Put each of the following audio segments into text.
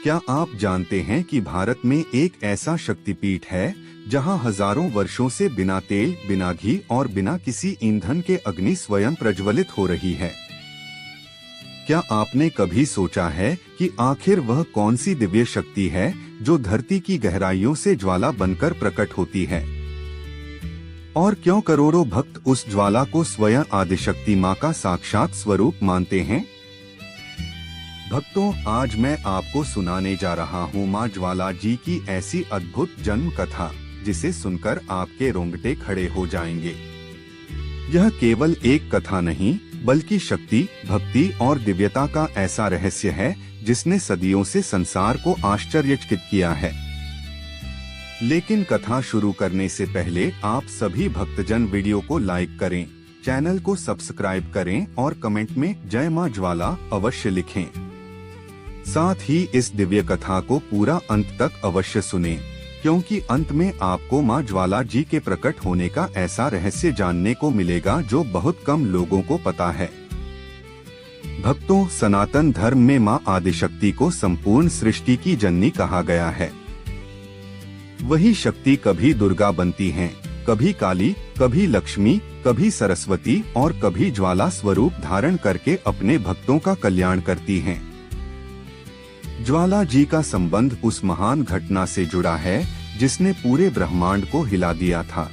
क्या आप जानते हैं कि भारत में एक ऐसा शक्तिपीठ है जहां हजारों वर्षों से बिना तेल, बिना घी और बिना किसी ईंधन के अग्नि स्वयं प्रज्वलित हो रही है? क्या आपने कभी सोचा है कि आखिर वह कौन सी दिव्य शक्ति है जो धरती की गहराइयों से ज्वाला बनकर प्रकट होती है? और क्यों करोड़ों भक्त उस ज्वाला को स्वयं आदिशक्ति मां का साक्षात स्वरूप मानते हैं? भक्तों, आज मैं आपको सुनाने जा रहा हूँ मां ज्वाला जी की ऐसी अद्भुत जन्म कथा जिसे सुनकर आपके रोंगटे खड़े हो जाएंगे। यह केवल एक कथा नहीं बल्कि शक्ति, भक्ति और दिव्यता का ऐसा रहस्य है जिसने सदियों से संसार को आश्चर्यचकित किया है। लेकिन कथा शुरू करने से पहले आप सभी भक्तजन वीडियो को लाइक करें, चैनल को सब्सक्राइब करें और कमेंट में जय मां ज्वाला अवश्य लिखें। साथ ही इस दिव्य कथा को पूरा अंत तक अवश्य सुनें, क्योंकि अंत में आपको मां ज्वाला जी के प्रकट होने का ऐसा रहस्य जानने को मिलेगा जो बहुत कम लोगों को पता है। भक्तों, सनातन धर्म में मां आदिशक्ति को संपूर्ण सृष्टि की जननी कहा गया है। वही शक्ति कभी दुर्गा बनती हैं, कभी काली, कभी लक्ष्मी, कभी सरस्वती और कभी ज्वाला स्वरूप धारण करके अपने भक्तों का कल्याण करती हैं। ज्वाला जी का संबंध उस महान घटना से जुड़ा है जिसने पूरे ब्रह्मांड को हिला दिया था।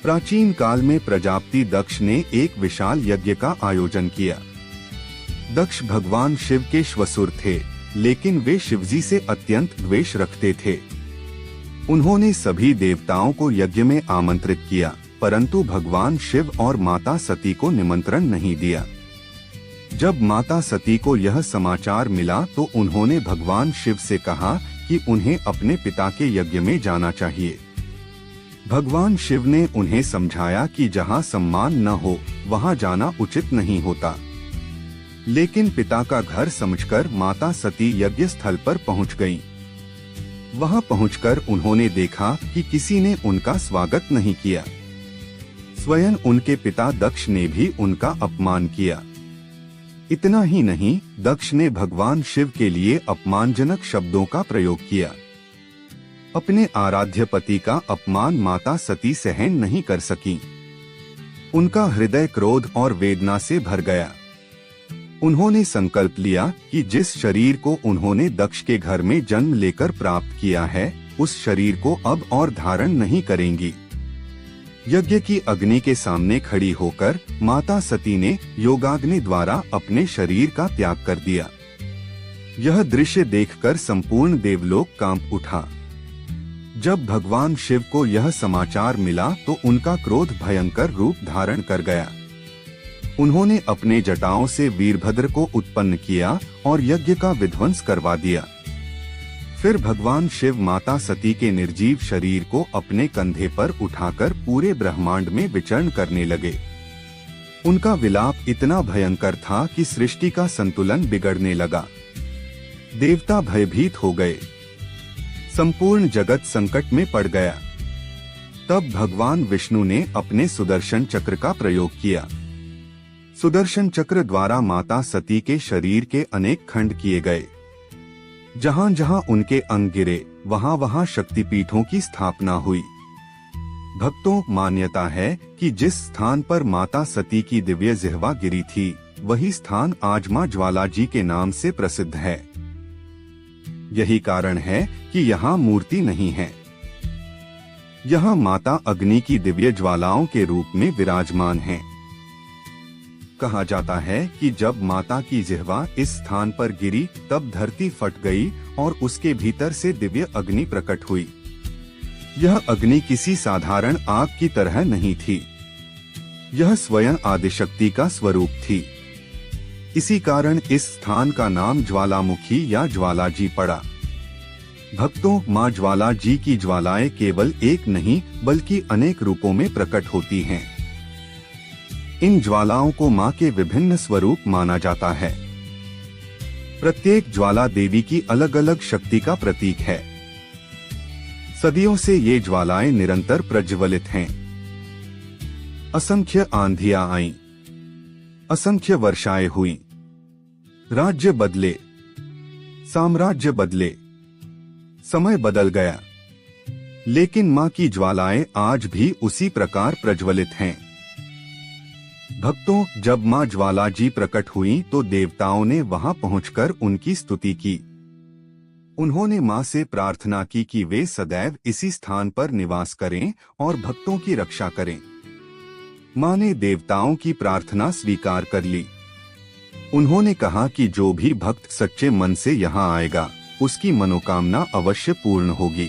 प्राचीन काल में प्रजापति दक्ष ने एक विशाल यज्ञ का आयोजन किया। दक्ष भगवान शिव के श्वसुर थे, लेकिन वे शिवजी से अत्यंत द्वेष रखते थे। उन्होंने सभी देवताओं को यज्ञ में आमंत्रित किया, परंतु भगवान शिव और माता सती को निमंत्रण नहीं दिया। जब माता सती को यह समाचार मिला तो उन्होंने भगवान शिव से कहा कि उन्हें अपने पिता के यज्ञ में जाना चाहिए। भगवान शिव ने उन्हें समझाया कि जहां सम्मान न हो वहां जाना उचित नहीं होता। लेकिन पिता का घर समझकर माता सती यज्ञ स्थल पर पहुंच गईं। वहां पहुंचकर उन्होंने देखा कि किसी ने उनका स्वागत नहीं किया। स्वयं उनके पिता दक्ष ने भी उनका अपमान किया। इतना ही नहीं, दक्ष ने भगवान शिव के लिए अपमानजनक शब्दों का प्रयोग किया। अपने आराध्य पति का अपमान माता सती सहन नहीं कर सकी। उनका हृदय क्रोध और वेदना से भर गया। उन्होंने संकल्प लिया कि जिस शरीर को उन्होंने दक्ष के घर में जन्म लेकर प्राप्त किया है, उस शरीर को अब और धारण नहीं करेंगी। यज्ञ की अग्नि के सामने खड़ी होकर माता सती ने योगाग्नि द्वारा अपने शरीर का त्याग कर दिया। यह दृश्य देखकर संपूर्ण देवलोक कांप उठा। जब भगवान शिव को यह समाचार मिला तो उनका क्रोध भयंकर रूप धारण कर गया। उन्होंने अपने जटाओं से वीरभद्र को उत्पन्न किया और यज्ञ का विध्वंस करवा दिया। फिर भगवान शिव माता सती के निर्जीव शरीर को अपने कंधे पर उठाकर पूरे ब्रह्मांड में विचरण करने लगे। उनका विलाप इतना भयंकर था कि सृष्टि का संतुलन बिगड़ने लगा। देवता भयभीत हो गए। संपूर्ण जगत संकट में पड़ गया। तब भगवान विष्णु ने अपने सुदर्शन चक्र का प्रयोग किया। सुदर्शन चक्र द्वारा माता सती के शरीर के अनेक खंड किए गए। जहां जहां उनके अंग गिरे वहां वहां शक्तिपीठों की स्थापना हुई। भक्तों, मान्यता है कि जिस स्थान पर माता सती की दिव्य जिह्वा गिरी थी, वही स्थान आज मां ज्वाला जी के नाम से प्रसिद्ध है। यही कारण है कि यहाँ मूर्ति नहीं है। यहाँ माता अग्नि की दिव्य ज्वालाओं के रूप में विराजमान है। कहा जाता है कि जब माता की जिह्वा इस स्थान पर गिरी तब धरती फट गई और उसके भीतर से दिव्य अग्नि प्रकट हुई। यह अग्नि किसी साधारण आग की तरह नहीं थी। यह स्वयं आदिशक्ति का स्वरूप थी। इसी कारण इस स्थान का नाम ज्वालामुखी या ज्वाला जी पड़ा। भक्तों, मां ज्वाला जी की ज्वालाएं केवल एक नहीं बल्कि अनेक रूपों में प्रकट होती हैं। इन ज्वालाओं को मां के विभिन्न स्वरूप माना जाता है। प्रत्येक ज्वाला देवी की अलग अलग शक्ति का प्रतीक है। सदियों से ये ज्वालाएं निरंतर प्रज्वलित हैं। असंख्य आंधियां आईं, असंख्य वर्षाएं हुईं, राज्य बदले, साम्राज्य बदले, समय बदल गया, लेकिन मां की ज्वालाएं आज भी उसी प्रकार प्रज्वलित हैं। भक्तों, जब मां ज्वाला जी प्रकट हुई तो देवताओं ने वहां पहुंचकर उनकी स्तुति की। उन्होंने मां से प्रार्थना की कि वे सदैव इसी स्थान पर निवास करें और भक्तों की रक्षा करें। मां ने देवताओं की प्रार्थना स्वीकार कर ली। उन्होंने कहा कि जो भी भक्त सच्चे मन से यहाँ आएगा, उसकी मनोकामना अवश्य पूर्ण होगी।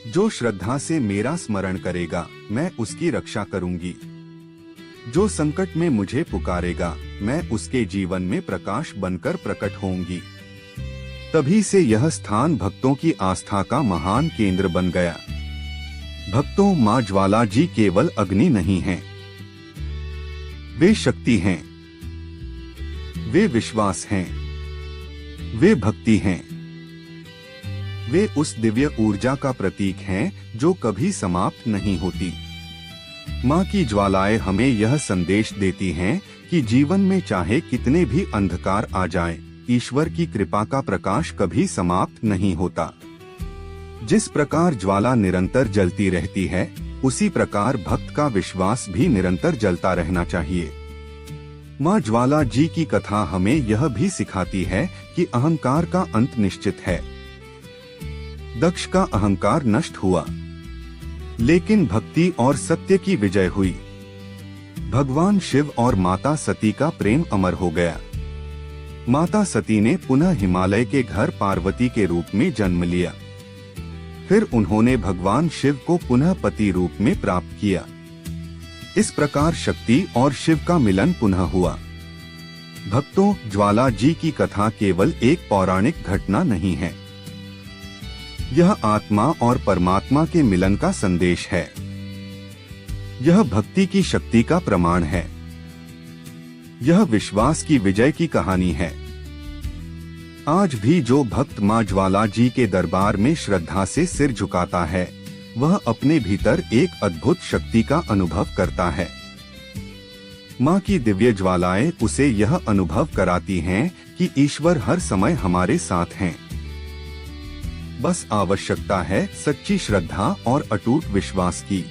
जो श्रद्धा से मेरा स्मरण करेगा, मैं उसकी रक्षा करूंगी। जो संकट में मुझे पुकारेगा, मैं उसके जीवन में प्रकाश बनकर प्रकट होऊंगी। तभी से यह स्थान भक्तों की आस्था का महान केंद्र बन गया। भक्तों, मां ज्वाला जी केवल अग्नि नहीं हैं, वे शक्ति हैं, वे विश्वास हैं, वे भक्ति हैं, वे उस दिव्य ऊर्जा का प्रतीक हैं जो कभी समाप्त नहीं होती। मां की ज्वालाएं हमें यह संदेश देती हैं कि जीवन में चाहे कितने भी अंधकार आ जाएं, ईश्वर की कृपा का प्रकाश कभी समाप्त नहीं होता। जिस प्रकार ज्वाला निरंतर जलती रहती है, उसी प्रकार भक्त का विश्वास भी निरंतर जलता रहना चाहिए। मां ज्वाला जी की कथा हमें यह भी सिखाती है कि अहंकार का अंत निश्चित है। दक्ष का अहंकार नष्ट हुआ, लेकिन भक्ति और सत्य की विजय हुई। भगवान शिव और माता सती का प्रेम अमर हो गया। माता सती ने पुनः हिमालय के घर पार्वती के रूप में जन्म लिया। फिर उन्होंने भगवान शिव को पुनः पति रूप में प्राप्त किया। इस प्रकार शक्ति और शिव का मिलन पुनः हुआ। भक्तों, ज्वाला जी की कथा केवल एक पौराणिक घटना नहीं है। यह आत्मा और परमात्मा के मिलन का संदेश है। यह भक्ति की शक्ति का प्रमाण है। यह विश्वास की विजय की कहानी है। आज भी जो भक्त मां ज्वाला जी के दरबार में श्रद्धा से सिर झुकाता है, वह अपने भीतर एक अद्भुत शक्ति का अनुभव करता है। मां की दिव्य ज्वालाएं उसे यह अनुभव कराती हैं कि ईश्वर हर समय हमारे साथ हैं। बस आवश्यकता है सच्ची श्रद्धा और अटूट विश्वास की।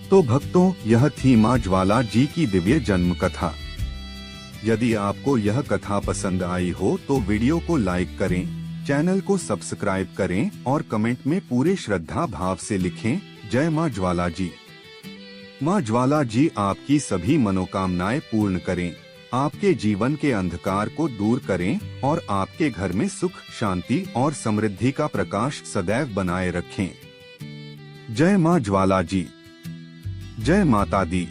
तो भक्तों, यह थी मां ज्वाला जी की दिव्य जन्म कथा। यदि आपको यह कथा पसंद आई हो तो वीडियो को लाइक करें, चैनल को सब्सक्राइब करें और कमेंट में पूरे श्रद्धा भाव से लिखें, जय मां ज्वाला जी। मां ज्वाला जी आपकी सभी मनोकामनाएं पूर्ण करें, आपके जीवन के अंधकार को दूर करें और आपके घर में सुख, शांति और समृद्धि का प्रकाश सदैव बनाए रखें। जय मां ज्वाला जी। जय माता दी।